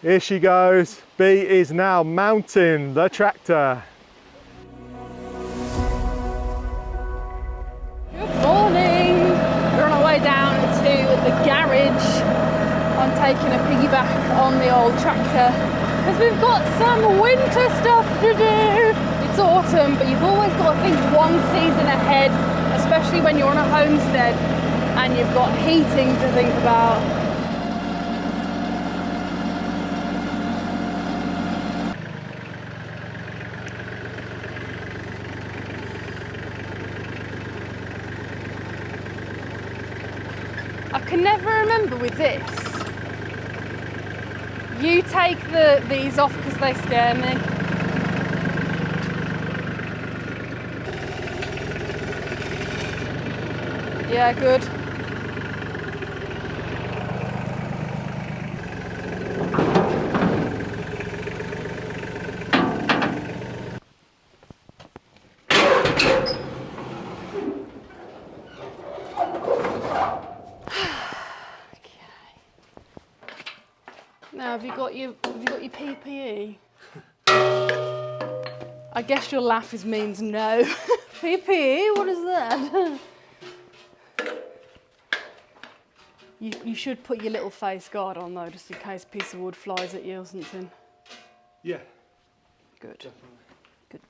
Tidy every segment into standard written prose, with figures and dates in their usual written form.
Here she goes. Bee is now mounting the tractor. Good morning. We're on our way down to the garage. I'm taking a piggyback on the old tractor because we've got some winter stuff to do. It's autumn, but you've always got to think one season ahead, especially when you're on a homestead and you've got heating to think about. I can never remember with this. You take these off because they scare me. Yeah, good. Now, have you got your PPE? I guess your laugh means no. PPE? What is that? You should put your little face guard on though, just in case a piece of wood flies at you or something. Yeah. Good. Definitely. Good.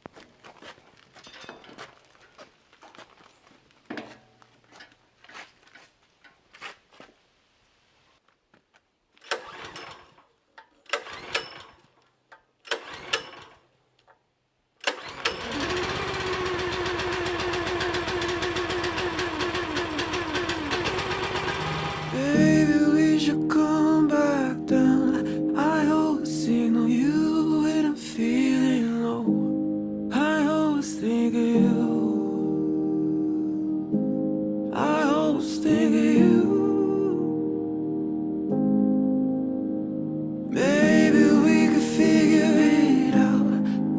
Baby, we should come back down. I always signal you when I'm feeling low. I always think of you. I always think of you. Maybe we could figure it out.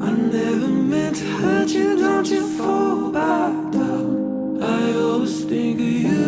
I never meant to hurt you, don't you fall back down. I always think of you.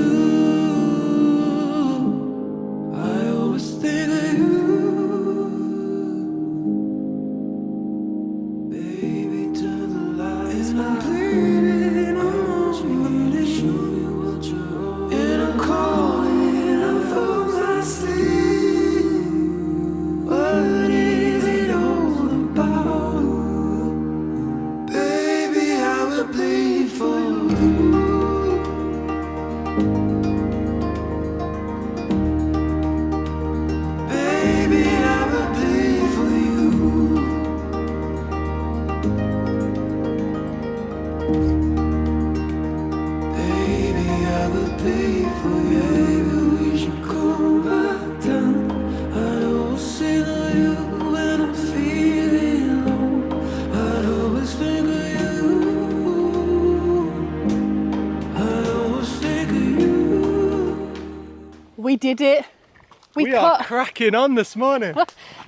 We did it. We are cracking on this morning.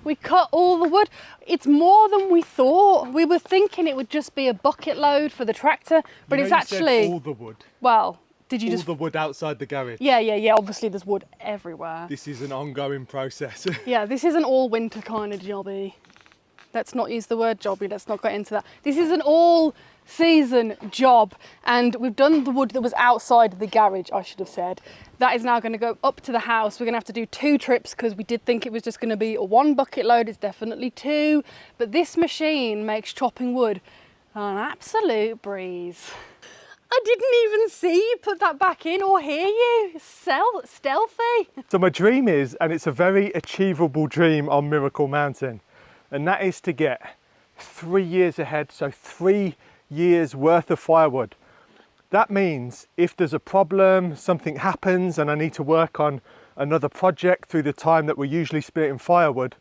We cut all the wood. It's more than we thought. We were thinking it would just be a bucket load for the tractor, but You it's know you actually said all the wood. Well, did you All just the wood outside the garage. Yeah. Obviously there's wood everywhere. This is an ongoing process. Yeah, this is an all winter kind of jobby. Let's not use the word jobby, let's not get into that. This is an all season job, and we've done the wood that was outside the garage, I should have said. That is now going to go up to the house. We're going to have to do 2 trips because we did think it was just going to be a 1 bucket load. It's definitely 2, but this machine makes chopping wood an absolute breeze. I didn't even see you put that back in or hear you. Stealthy. So my dream is, and it's a very achievable dream on Miracle Mountain, and that is to get 3 years ahead, so 3 years worth of firewood. That means if there's a problem, something happens and I need to work on another project through the time that we're usually splitting firewood,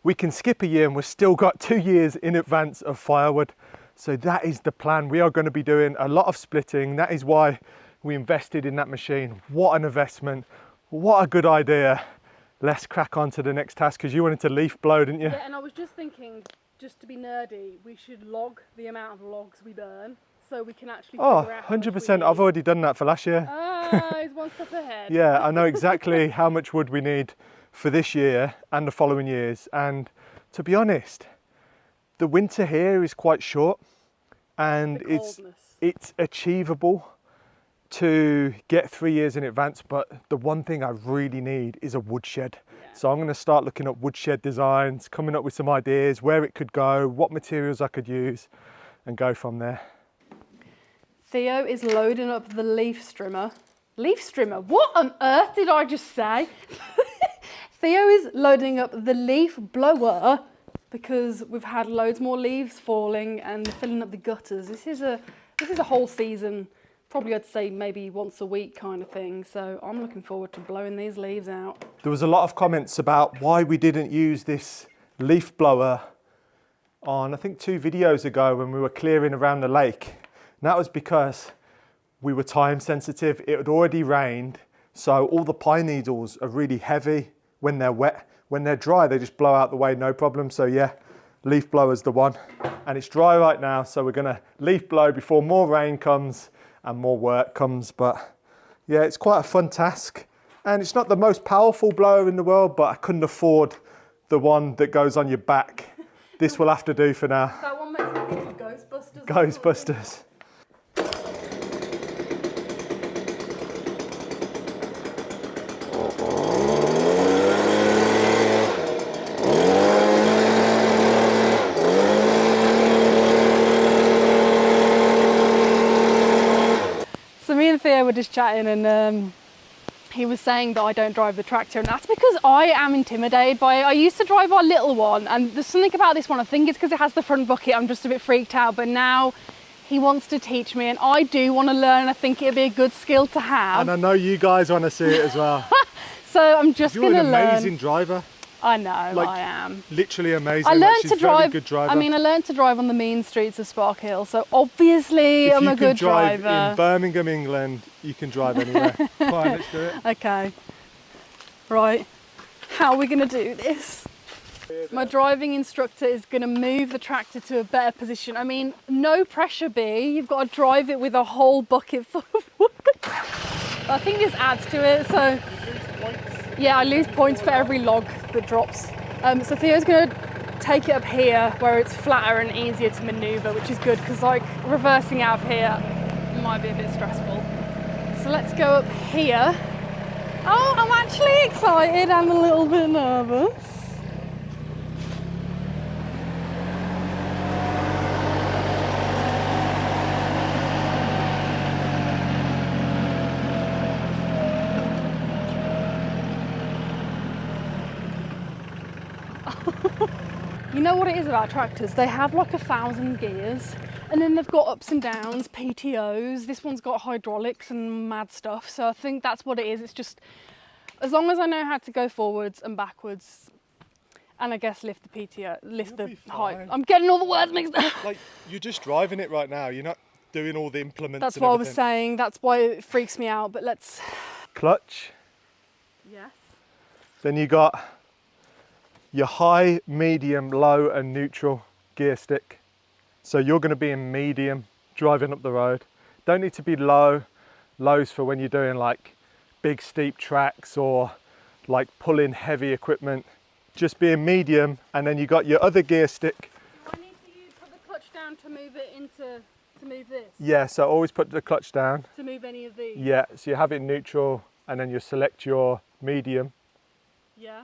we can skip a year and we've still got 2 years in advance of firewood. So that is the plan. We are going to be doing a lot of splitting. That is why we invested in that machine. What an investment. What a good idea. Let's crack on to the next task because you wanted to leaf blow, didn't you? Yeah, and I was just thinking, just to be nerdy, we should log the amount of logs we burn so we can actually figure out how much we 100%. need. I've already done that for last year. Ah, he's one step ahead. Yeah, I know exactly how much wood we need for this year and the following years. And to be honest, the winter here is quite short, and it's achievable to get 3 years in advance. But the one thing I really need is a woodshed. So I'm going to start looking at woodshed designs, coming up with some ideas, where it could go, what materials I could use, and go from there. Theo is loading up the leaf trimmer. Leaf trimmer? What on earth did I just say? Theo is loading up the leaf blower because we've had loads more leaves falling and filling up the gutters. This is a whole season, probably I'd say maybe once a week kind of thing. So I'm looking forward to blowing these leaves out. There was a lot of comments about why we didn't use this leaf blower on, I think, 2 videos ago when we were clearing around the lake. And that was because we were time sensitive. It had already rained, so all the pine needles are really heavy when they're wet. When they're dry, they just blow out the way, no problem. So yeah, leaf blower's the one. And it's dry right now, so we're gonna leaf blow before more rain comes and more work comes. But yeah, it's quite a fun task. And it's not the most powerful blower in the world, but I couldn't afford the one that goes on your back. This will have to do for now. That one makes me think of Ghostbusters. Ghostbusters. So me and Theo were just chatting, and he was saying that I don't drive the tractor, and that's because I am intimidated by it. I used to drive our little one, and there's something about this one, I think it's because it has the front bucket, I'm just a bit freaked out, but now he wants to teach me, and I do want to learn. I think it'd be a good skill to have. And I know you guys want to see it as well. So I'm just going to learn. You're an amazing driver. I know, I am. Literally amazing. I learned she's to drive. Very good driver. I mean, I learned to drive on the mean streets of Spark Hill, so obviously I'm a good driver. If you can drive in Birmingham, England, you can drive anywhere. Fine, let's do it. Okay. Right. How are we going to do this? My driving instructor is going to move the tractor to a better position. I mean, no pressure, Bee. You've got to drive it with a whole bucket full of wood. I think this adds to it, so... Yeah, I lose points for every log that drops. So Theo's going to take it up here where it's flatter and easier to manoeuvre, which is good because like reversing out of here might be a bit stressful. So let's go up here. Oh, I'm actually excited and a little bit nervous. You know what it is about tractors? They have like 1,000 gears, and then they've got ups and downs, PTOs. This one's got hydraulics and mad stuff. So I think that's what it is. It's just, as long as I know how to go forwards and backwards, and I guess lift the PTO, lift the height. I'm getting all the words mixed up. Like, you're just driving it right now. You're not doing all the implements. That's what I was saying. That's why it freaks me out. But let's. Clutch. Yes. Then you got your high, medium, low and neutral gear stick. So you're going to be in medium driving up the road. Don't need to be low. Low's for when you're doing like big steep tracks or like pulling heavy equipment. Just be in medium, and then you got your other gear stick. Do I need to put the clutch down to move it into, to move this? Yeah, so always put the clutch down. To move any of these? Yeah, so you have it neutral and then you select your medium. Yeah.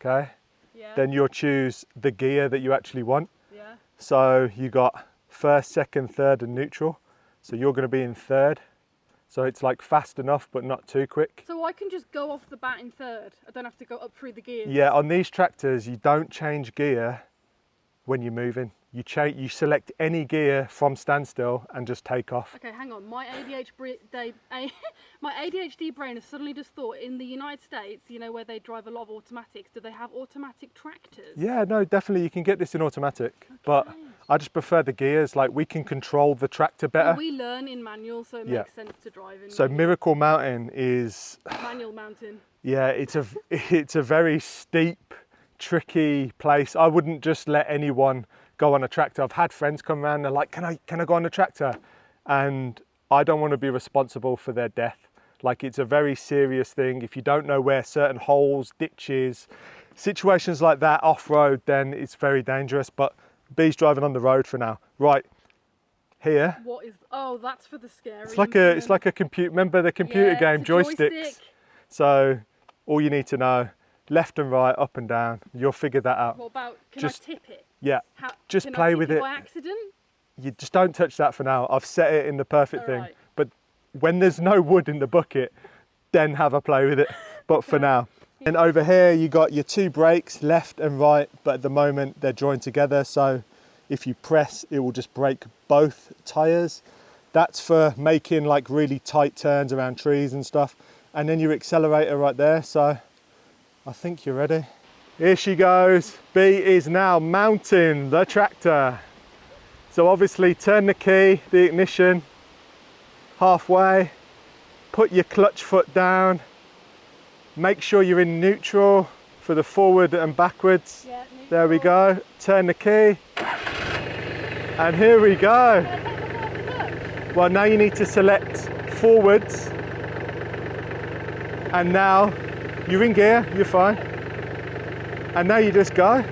Okay. Yeah. Then you'll choose the gear that you actually want. Yeah. So you got first, second, third and neutral. So you're going to be in third. So it's like fast enough but not too quick. So I can just go off the bat in third. I don't have to go up through the gears. Yeah, on these tractors you don't change gear when you're moving. You select any gear from standstill and just take off. Okay, hang on. My ADHD brain has suddenly just thought, in the United States, you know, where they drive a lot of automatics, do they have automatic tractors? Yeah, no, definitely you can get this in automatic. Okay. But I just prefer the gears. Like, we can control the tractor better. Well, we learn in manual, so it makes sense to drive in. So Miracle Mountain is manual mountain. Yeah, it's a very steep, tricky place. I wouldn't just let anyone go on a tractor. I've had friends come around, they're like, can I go on a tractor? And I don't want to be responsible for their death. Like, it's a very serious thing. If you don't know where certain holes, ditches, situations like that off-road, then it's very dangerous. But Bee's driving on the road for now. Right, here. What is? Oh, that's for the scary. It's like a computer. Remember the computer game joysticks? Joystick. So all you need to know, left and right, up and down. You'll figure that out. What about? Can Just- I tip it? Yeah. Just can play I tip with it it. by accident? You just don't touch that for now. I've set it in the perfect thing. Alright. But when there's no wood in the bucket, then have a play with it. But for now. And over here you got your two brakes, left and right, but at the moment they're joined together. So if you press, it will just brake both tires. That's for making like really tight turns around trees and stuff. And then your accelerator right there. So I think you're ready. Here she goes. Bee is now mounting the tractor. So obviously turn the key, the ignition, halfway, put your clutch foot down, make sure you're in neutral for the forward and backwards. Yeah, There we go, turn the key, and here we go. Well, now you need to select forwards, and now you're in gear, you're fine. And now you just go.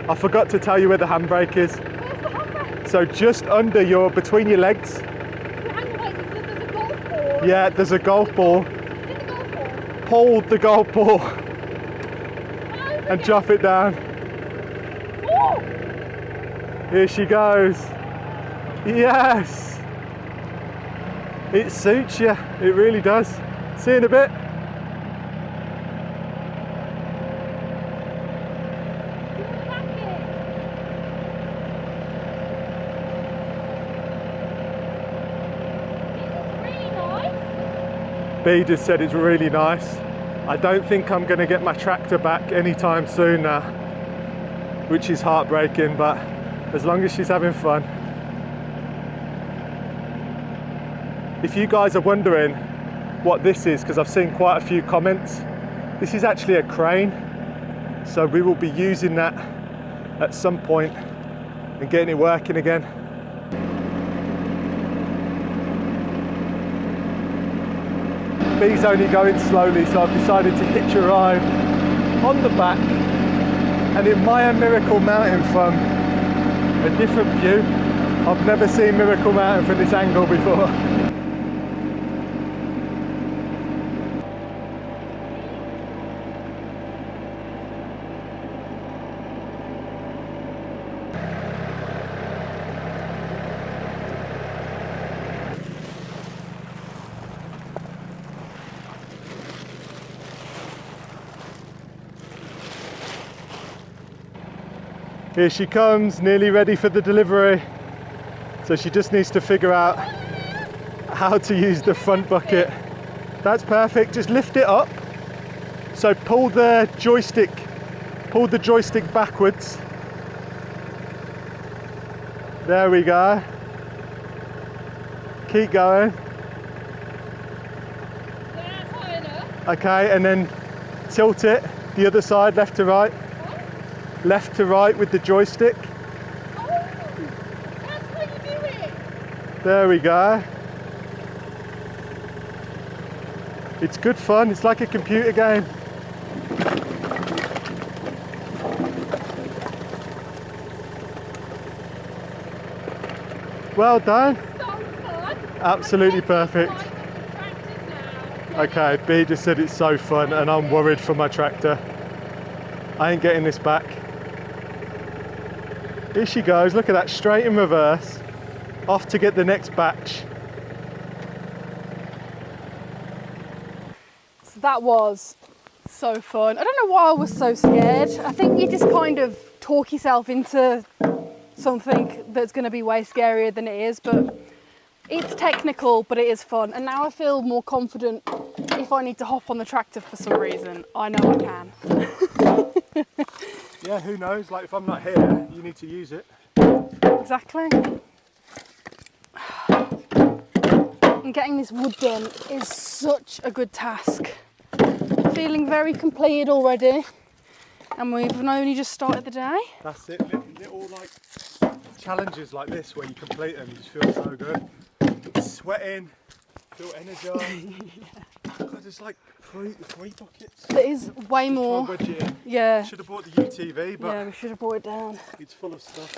I forgot to tell you where the handbrake is. Where's the handbrake? So just under between your legs. Hang on, wait, there's a golf ball. Yeah, there's a golf ball. Is it the golf ball? Pull the golf ball and drop it down. Oh! Here she goes. Yes. It suits you. It really does. See you in a bit. Bee just said it's really nice. I don't think I'm going to get my tractor back anytime soon now, which is heartbreaking, but as long as she's having fun. If you guys are wondering what this is, because I've seen quite a few comments, this is actually a crane. So we will be using that at some point and getting it working again. Bee's only going slowly, so I've decided to hitch a ride on the back and admire Miracle Mountain from a different view. I've never seen Miracle Mountain from this angle before. Here she comes, nearly ready for the delivery. So she just needs to figure out how to use the front bucket. That's perfect, just lift it up. So pull the joystick backwards. There we go. Keep going. That's high enough. Okay, and then tilt it the other side, left to right. Left to right with the joystick. Oh, that's how you do it. There we go. It's good fun. It's like a computer game. Well done. So fun. Absolutely perfect. Okay, Bee just said it's so fun and I'm worried for my tractor. I ain't getting this back. Here she goes, look at that, straight in reverse, off to get the next batch. So that was so fun. I don't know why I was so scared. I think you just kind of talk yourself into something that's going to be way scarier than it is, but it's technical, but it is fun. And now I feel more confident if I need to hop on the tractor for some reason. I know I can. Yeah, who knows, like if I'm not here, you need to use it. Exactly. And getting this wood done is such a good task. Feeling very completed already. And we've only just started the day. That's it, little like challenges like this where you complete them, you just feel so good. Sweating, feel energized. God, there's like three buckets. There is way more. Wedge it in. Yeah. Should have brought the UTV, but Yeah, we should have brought it down. it's full of stuff.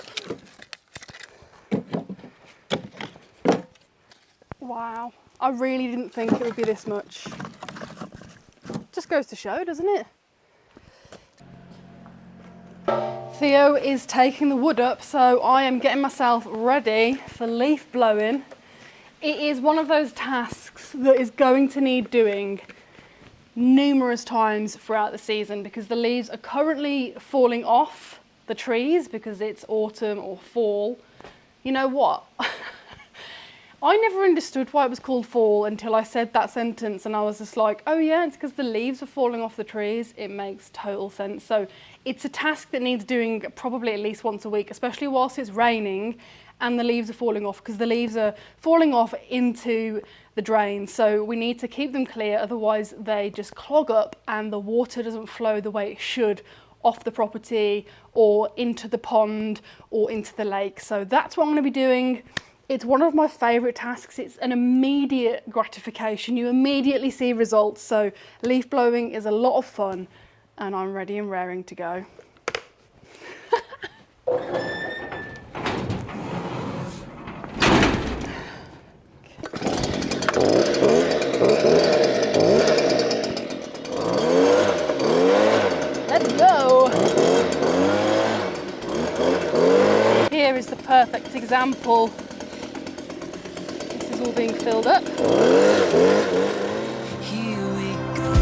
Wow. I really didn't think it would be this much. Just goes to show, doesn't it? Theo is taking the wood up, so I am getting myself ready for leaf blowing. It is one of those tasks that is going to need doing numerous times throughout the season because the leaves are currently falling off the trees because it's autumn or fall. You know what? I never understood why it was called fall until I said that sentence, and I was just like, oh yeah, it's because the leaves are falling off the trees. It makes total sense. So it's a task that needs doing probably at least once a week, especially whilst it's raining and the leaves are falling off, because the leaves are falling off into the drain. So we need to keep them clear, otherwise they just clog up and the water doesn't flow the way it should off the property or into the pond or into the lake. So that's what I'm going to be doing. It's one of my favourite tasks. It's an immediate gratification. You immediately see results. So leaf blowing is a lot of fun and I'm ready and raring to go. Let's go. Here is the perfect example. This is all being filled up. Here we go,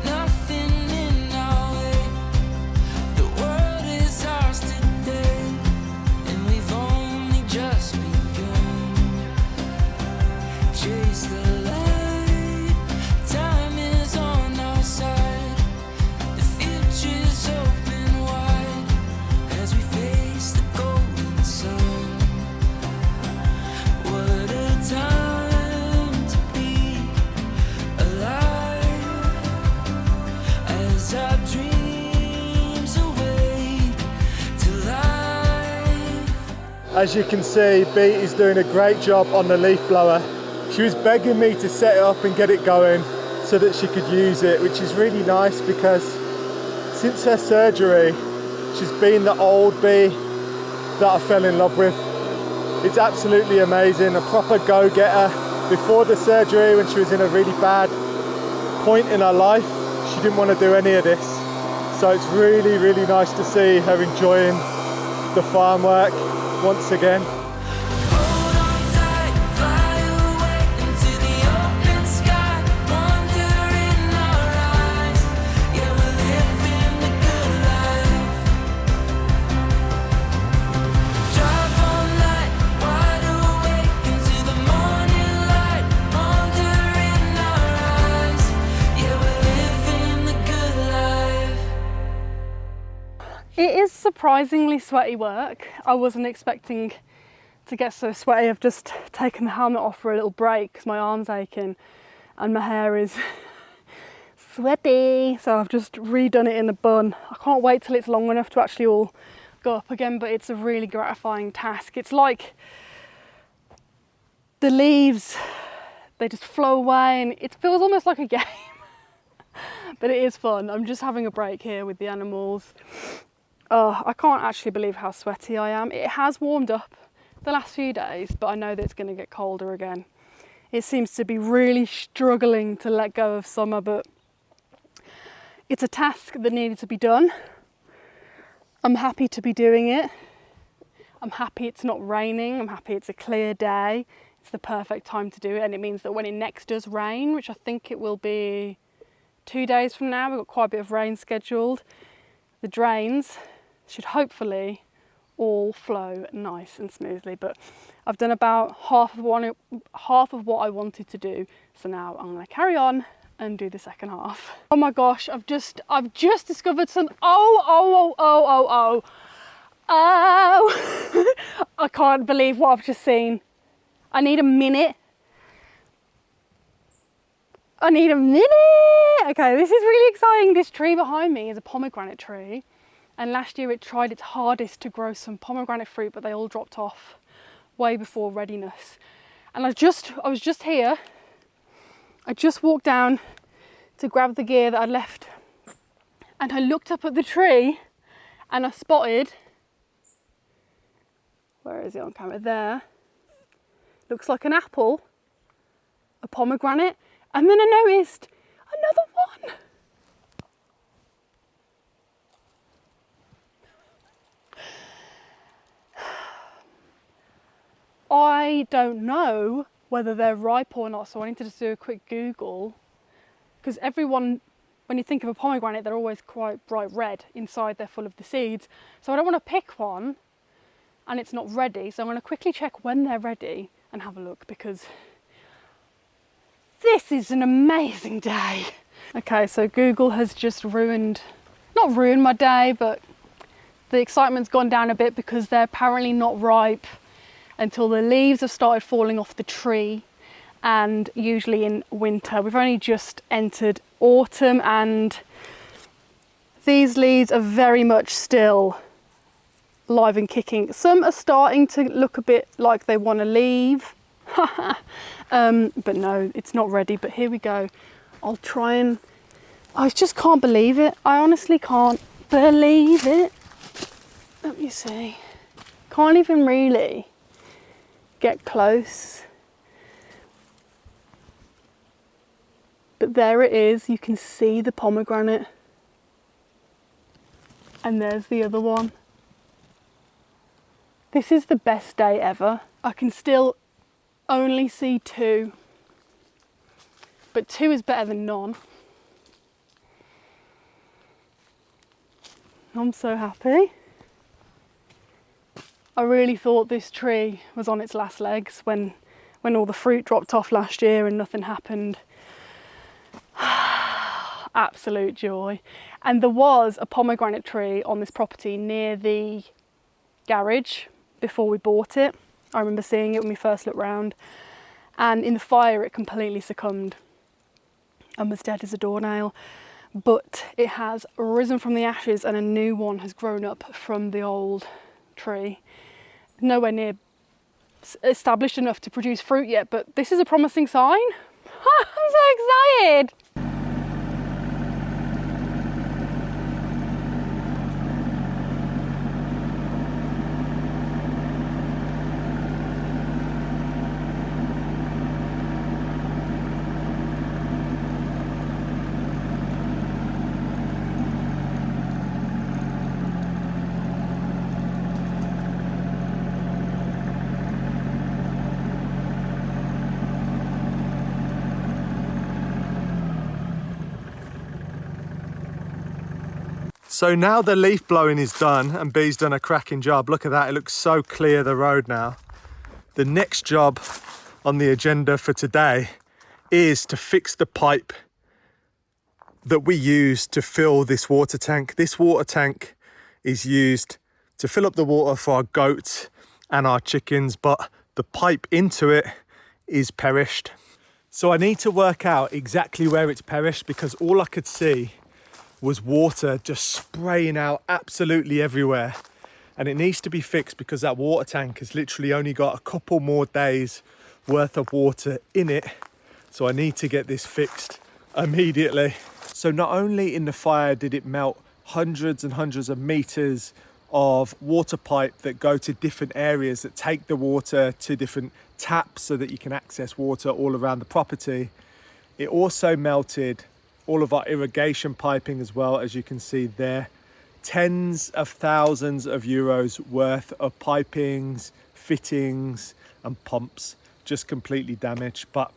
nothing in our way. The world is ours today, and we've only just begun. Chase the light, time is on our side. The future's open wide as we face the golden sun. What a time to be alive as our dreams awake to life. As you can see, Bee is doing a great job on the leaf blower. She was begging me to set it up and get it going so that she could use it, which is really nice because since her surgery, she's been the old Bee that I fell in love with. It's absolutely amazing, a proper go-getter. Before the surgery, when she was in a really bad point in her life, she didn't want to do any of this. So it's really, really nice to see her enjoying the farm work once again. Hold on tight, fly away into the open sky, wonder in our eyes. Yeah, we're living the good life. Drive all night, wide awake into the morning light, wonder in our eyes. Yeah, we're living the good life. It is surprisingly sweaty work. I wasn't expecting to get so sweaty. I've just taken the helmet off for a little break because my arm's aching and my hair is sweaty. So I've just redone it in a bun. I can't wait till it's long enough to actually all go up again, but it's a really gratifying task. It's like the leaves, they just flow away and it feels almost like a game. But it is fun. I'm just having a break here with the animals. Oh, I can't actually believe how sweaty I am. It has warmed up the last few days, but I know that it's going to get colder again. It seems to be really struggling to let go of summer, but it's a task that needed to be done. I'm happy to be doing it. I'm happy it's not raining. I'm happy it's a clear day. It's the perfect time to do it, and it means that when it next does rain, which I think it will be 2 days from now, we've got quite a bit of rain scheduled, the drains should hopefully all flow nice and smoothly. But I've done about half of what I wanted to do, so now I'm going to carry on and do the second half. Oh my gosh, I've just discovered some oh I can't believe what I've just seen. I need a minute. Okay, this is really exciting. This tree behind me is a pomegranate tree, And last year it tried its hardest to grow some pomegranate fruit, but they all dropped off way before readiness. And I was just here. I just walked down to grab the gear that I'd left, and I looked up at the tree and I spotted, where is it on camera? There. Looks like an apple, a pomegranate, and then I noticed another one. I don't know whether they're ripe or not, so I need to just do a quick Google, because everyone, when you think of a pomegranate, they're always quite bright red. Inside they're full of the seeds. So I don't want to pick one and it's not ready, so I'm going to quickly check when they're ready and have a look, because this is an amazing day. Okay, so Google has just not ruined my day, but the excitement's gone down a bit because they're apparently not ripe until the leaves have started falling off the tree, and usually in winter. We've only just entered autumn and these leaves are very much still live and kicking. Some are starting to look a bit like they want to leave. But no, it's not ready. But here we go. I'll try and... I just can't believe it. I honestly can't believe it. Let me see. Can't even really get close. But there it is. You can see the pomegranate. And there's the other one. This is the best day ever. I can still only see 2. But 2 is better than none. I'm so happy. I really thought this tree was on its last legs when all the fruit dropped off last year and nothing happened. Absolute joy. And there was a pomegranate tree on this property near the garage before we bought it. I remember seeing it when we first looked round, and in the fire it completely succumbed and was dead as a doornail. But it has risen from the ashes and a new one has grown up from the old tree. Nowhere near established enough to produce fruit yet, but this is a promising sign. I'm so excited. So now the leaf blowing is done and Bee's done a cracking job. Look at that, it looks so clear, the road now. The next job on the agenda for today is to fix the pipe that we use to fill this water tank. This water tank is used to fill up the water for our goats and our chickens, but the pipe into it is perished. So I need to work out exactly where it's perished, because all I could see was water just spraying out absolutely everywhere, and it needs to be fixed because that water tank has literally only got a couple more days worth of water in it. So I need to get this fixed immediately. So not only in the fire did it melt hundreds and hundreds of meters of water pipe that go to different areas that take the water to different taps so that you can access water all around the property, it also melted all of our irrigation piping as well, as you can see there. Tens of thousands of euros worth of pipings, fittings and pumps just completely damaged. But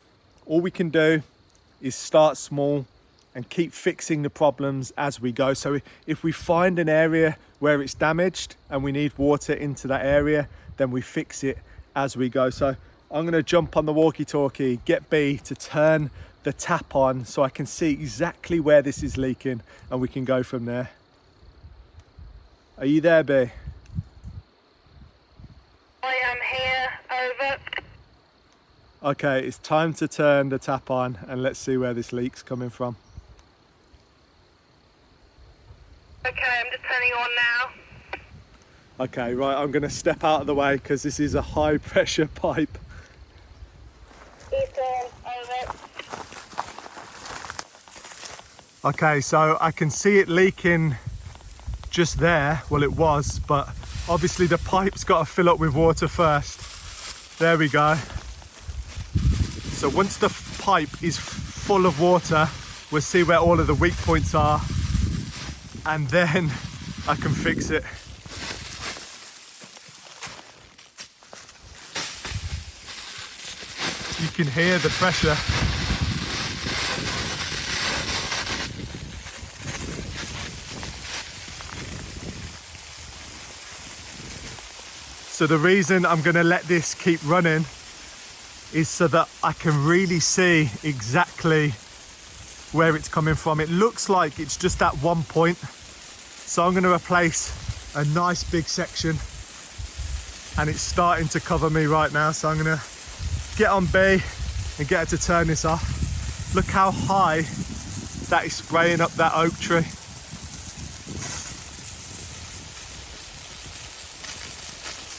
all we can do is start small and keep fixing the problems as we go. So if we find an area where it's damaged and we need water into that area, then we fix it as we go. So I'm going to jump on the walkie-talkie, get Bee to turn the tap on so I can see exactly where this is leaking, and we can go from there. Are you there, Bee? I am here, over. Okay, it's time to turn the tap on and let's see where this leak's coming from. Okay, I'm just turning on now. Okay, right, I'm gonna step out of the way because this is a high pressure pipe. Eastern, over. Okay, so I can see it leaking just there. Well, it was, but obviously the pipe's got to fill up with water first. There we go. So once the pipe is full of water, we'll see where all of the weak points are, and then I can fix it. You can hear the pressure. So the reason I'm going to let this keep running is so that I can really see exactly where it's coming from. It looks like it's just at one point. So I'm going to replace a nice big section, and it's starting to cover me right now. So I'm going to get on Bee and get her to turn this off. Look how high that is spraying up that oak tree.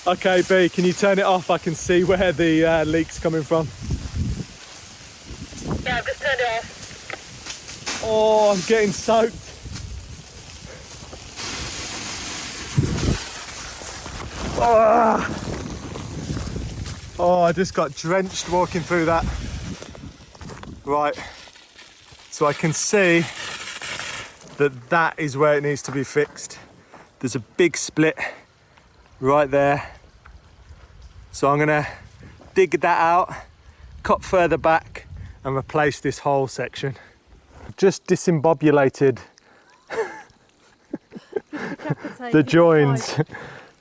Okay, Bee, can you turn it off? I can see where the leak's coming from. Yeah, I've just turned it off. Oh, I'm getting soaked. Oh, I just got drenched walking through that. Right, so I can see that that is where it needs to be fixed. There's a big split right there. So I'm gonna dig that out, cut further back and replace this whole section. Just disembobulated the joins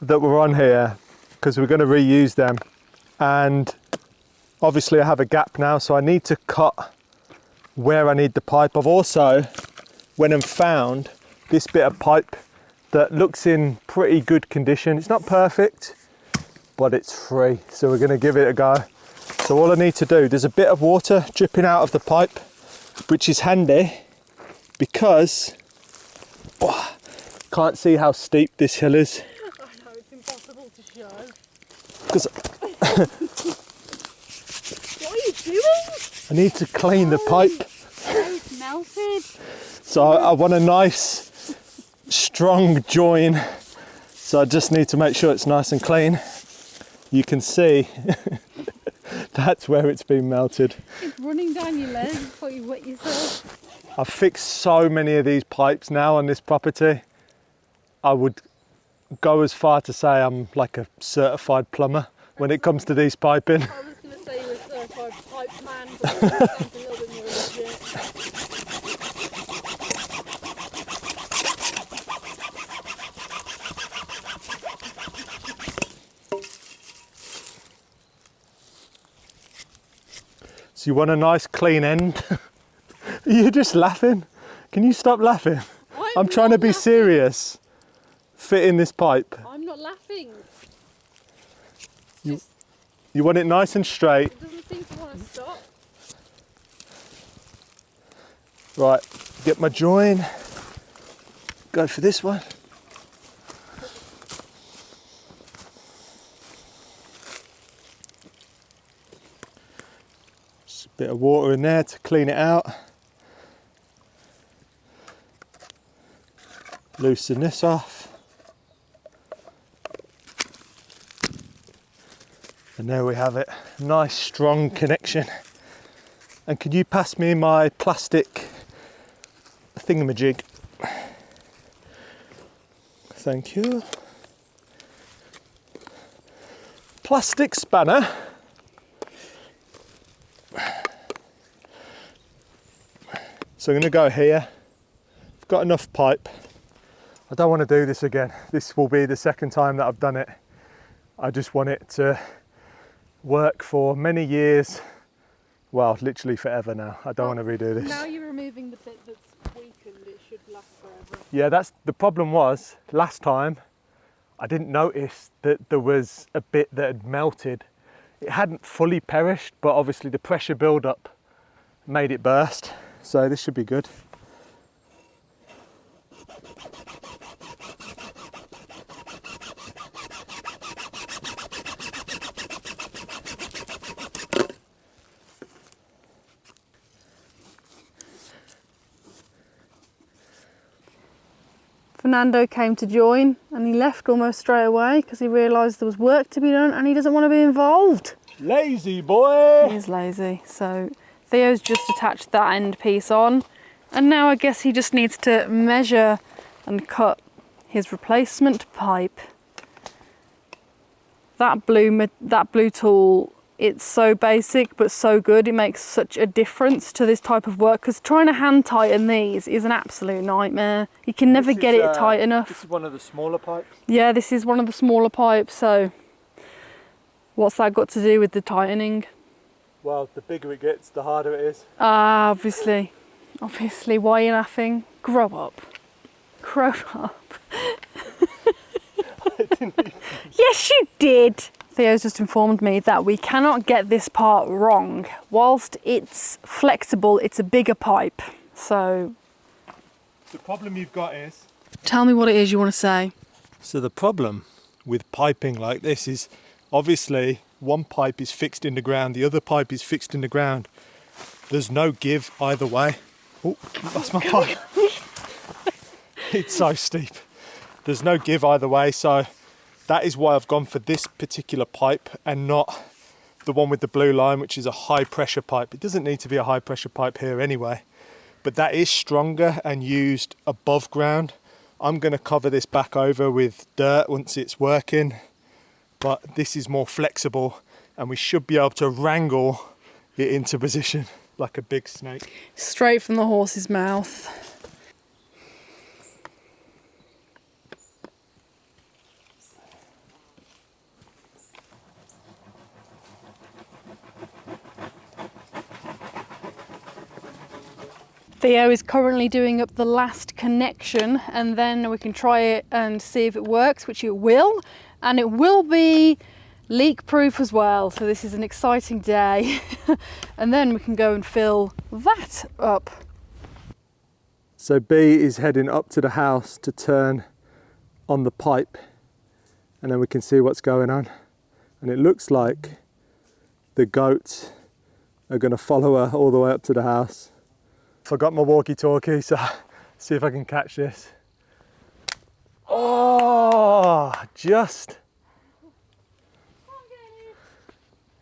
that were on here because we're gonna reuse them. And obviously I have a gap now, so I need to cut where I need the pipe. I've also went and found this bit of pipe that looks in pretty good condition. It's not perfect, but it's free, so we're gonna give it a go. So all I need to do, there's a bit of water dripping out of the pipe, which is handy because can't see how steep this hill is. I know, it's impossible to show. Because What are you doing? I need to clean the pipe. Oh, it's melted. So I want a nice strong join, so I just need to make sure it's nice and clean. You can see that's where it's been melted. It's running down your leg before you wet yourself. I've fixed so many of these pipes now on this property. I would go as far to say I'm like a certified plumber when it comes to these piping. I was going to say you were a certified pipe man, but you sound a little bit more legit. So you want a nice clean end? You're just laughing. Can you stop laughing? I'm trying to be laughing. serious. Fitting this pipe. I'm not laughing. You want it nice and straight. It doesn't seem to want to stop. Right, get my join. Go for this one. Just a bit of water in there to clean it out. Loosen this off. And there we have it. Nice strong connection. And could you pass me my plastic thingamajig? Thank you. Plastic spanner. So I'm going to go here. I've got enough pipe. I don't want to do this again. This will be the second time that I've done it. I just want it to work for many years. Well, literally forever now. I don't want to redo this. Now you're removing the bit that's weakened, it should last forever. Yeah, that's the problem. Was last time I didn't notice that there was a bit that had melted. It hadn't fully perished, but obviously the pressure build-up made it burst. So this should be good. Fernando came to join and he left almost straight away because he realised there was work to be done and he doesn't want to be involved. Lazy boy! He is lazy. So Theo's just attached that end piece on and now I guess he just needs to measure and cut his replacement pipe. That blue tool, it's so basic but so good. It makes such a difference to this type of work because trying to hand tighten these is an absolute nightmare. You can never get it tight enough. This is one of the smaller pipes. Yeah, this is one of the smaller pipes, so what's that got to do with the tightening? Well, the bigger it gets, the harder it is. Ah, obviously. Obviously, why are you laughing? Grow up. Grow up. Yes, you did. Theo's just informed me that we cannot get this part wrong. Whilst it's flexible, it's a bigger pipe. So The problem you've got is... tell me what it is you want to say. So the problem with piping like this is obviously one pipe is fixed in the ground, the other pipe is fixed in the ground. There's no give either way. Oh, that's my pipe. It's so steep. There's no give either way, so that is why I've gone for this particular pipe and not the one with the blue line, which is a high pressure pipe. It doesn't need to be a high pressure pipe here anyway, but that is stronger and used above ground. I'm going to cover this back over with dirt once it's working, but this is more flexible and we should be able to wrangle it into position like a big snake. Straight from the horse's mouth. Theo is currently doing up the last connection and then we can try it and see if it works, which it will, and it will be leak proof as well. So this is an exciting day. And then we can go and fill that up. So Bee is heading up to the house to turn on the pipe and then we can see what's going on. And it looks like the goats are going to follow her all the way up to the house. Forgot my walkie-talkie, so see if I can catch this. Oh, just.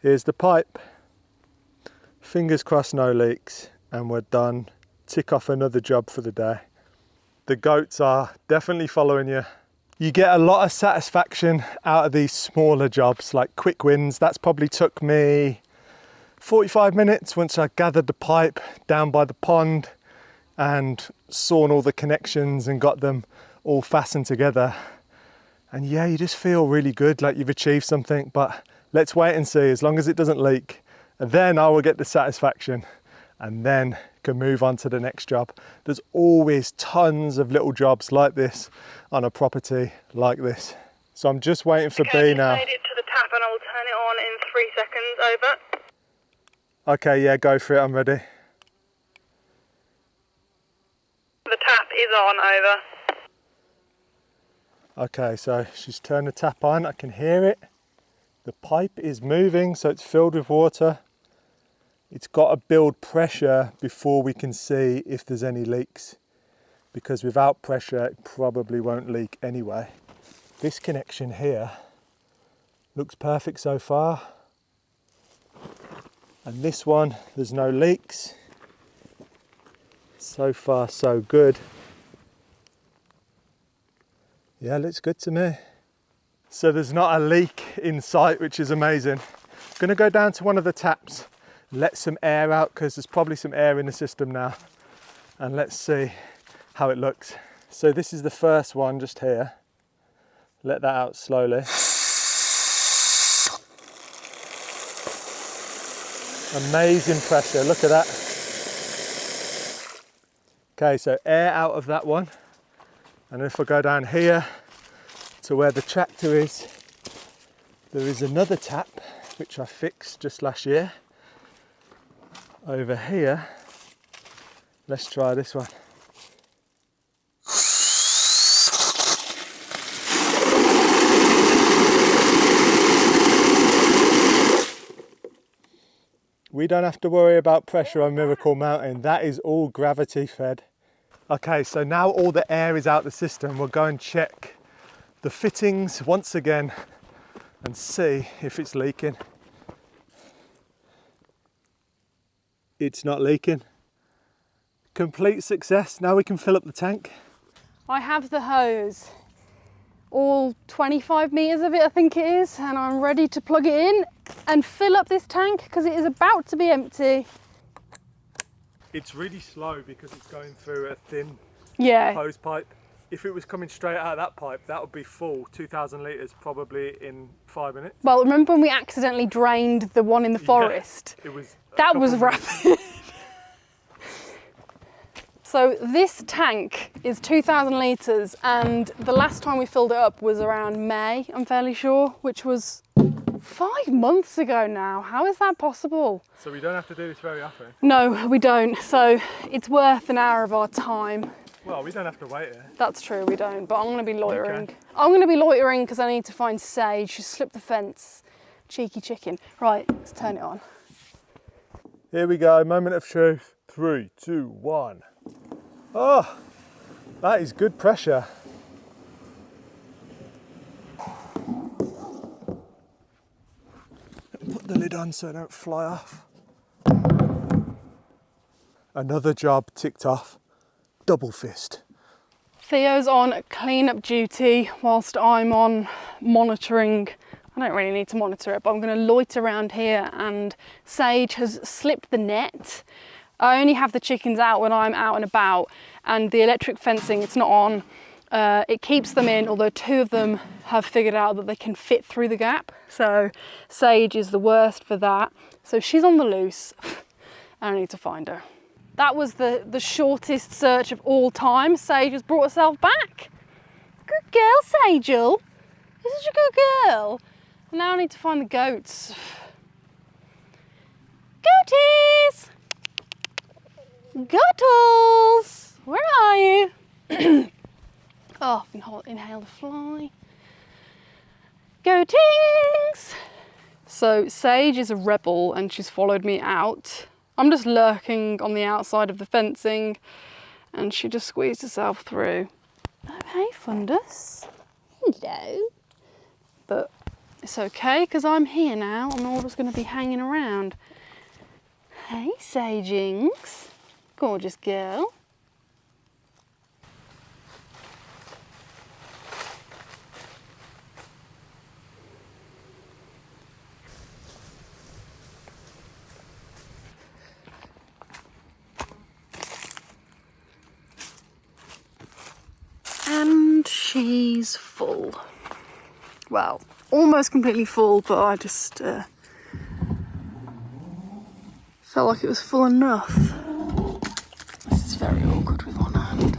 Here's the pipe. Fingers crossed no leaks and we're done. Tick off another job for the day. The goats are definitely following you. You get a lot of satisfaction out of these smaller jobs, like quick wins. That's probably took me 45 minutes once I gathered the pipe down by the pond and sawn all the connections and got them all fastened together. And yeah, you just feel really good, like you've achieved something, but let's wait and see, as long as it doesn't leak. And then I will get the satisfaction and then can move on to the next job. There's always tons of little jobs like this on a property like this. So I'm just waiting for Bee now. Made it to the tap and I will turn it on in 3 seconds. Over. Okay, yeah, go for it, I'm ready. The tap is on. Over. Okay, so she's turned the tap on, I can hear it. The pipe is moving, so it's filled with water. It's got to build pressure before we can see if there's any leaks, because without pressure it probably won't leak anyway. This connection here looks perfect so far. And this one, there's no leaks. So far, so good. Yeah, looks good to me. So there's not a leak in sight, which is amazing. I'm gonna go down to one of the taps, let some air out, because there's probably some air in the system now. And let's see how it looks. So this is the first one just here. Let that out slowly. Amazing pressure, look at that. Okay, so air out of that one. And if I go down here to where the tractor is, there is another tap, which I fixed just last year. Over here, let's try this one. We don't have to worry about pressure on Miracle Mountain. That is all gravity fed. Okay, so now all the air is out the system, we'll go and check the fittings once again and see if it's leaking. It's not leaking. Complete success. Now we can fill up the tank. I have the hose, all 25 metres of it I think it is, and I'm ready to plug it in and fill up this tank because it is about to be empty. It's really slow because it's going through a thin Yeah, hose pipe. If it was coming straight out of that pipe, that would be full, 2,000 litres probably in 5 minutes. well, remember when we accidentally drained the one in the forest? It was That was rapid. So this tank is 2,000 litres, and the last time we filled it up was around May, I'm fairly sure, which was 5 months ago now. How is that possible? So we don't have to do this very often. No, we don't. So it's worth an hour of our time. Well, we don't have to wait here. That's true, we don't, but I'm going to be loitering. Okay. I'm going to be loitering because I need to find Sage. She slipped the fence. Cheeky chicken. Right, let's turn it on. Here we go, moment of truth. 3, 2, 1. Oh, that is good pressure. Put the lid on so it don't fly off. Another job ticked off. Double fist. Theo's on clean-up duty whilst I'm on monitoring. I don't really need to monitor it, but I'm going to loiter around here, and Sage has slipped the net. I only have the chickens out when I'm out and about, and the electric fencing, it's not on. It keeps them in, although 2 of them have figured out that they can fit through the gap. So Sage is the worst for that. So she's on the loose. I need to find her. That was the shortest search of all time. Sage has brought herself back. Good girl, Sagel. You're such a good girl. Now I need to find the goats. Goaties! Goatles! Where are you? Oh, I can inhale the fly. Goatings! So Sage is a rebel and she's followed me out. I'm just lurking on the outside of the fencing and she just squeezed herself through. Oh, hey, Fundus. Hello. But it's okay because I'm here now. I'm not just going to be hanging around. Hey, Sagings. Gorgeous girl. And she's full. Well, almost completely full, but I just felt like it was full enough. This is very awkward with one hand.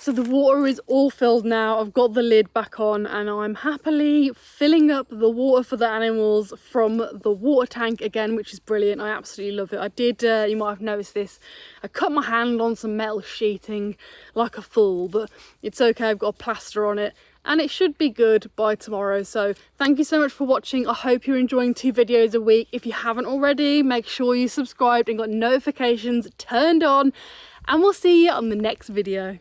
So the water is all filled now. I've got the lid back on and I'm happily filling up the water for the animals from the water tank again, which is brilliant. I absolutely love it. I did, you might have noticed this, I cut my hand on some metal sheeting like a fool, but it's okay, I've got a plaster on it and it should be good by tomorrow. So thank you so much for watching. I hope you're enjoying 2 videos a week. If you haven't already, make sure you subscribed and got notifications turned on, and we'll see you on the next video.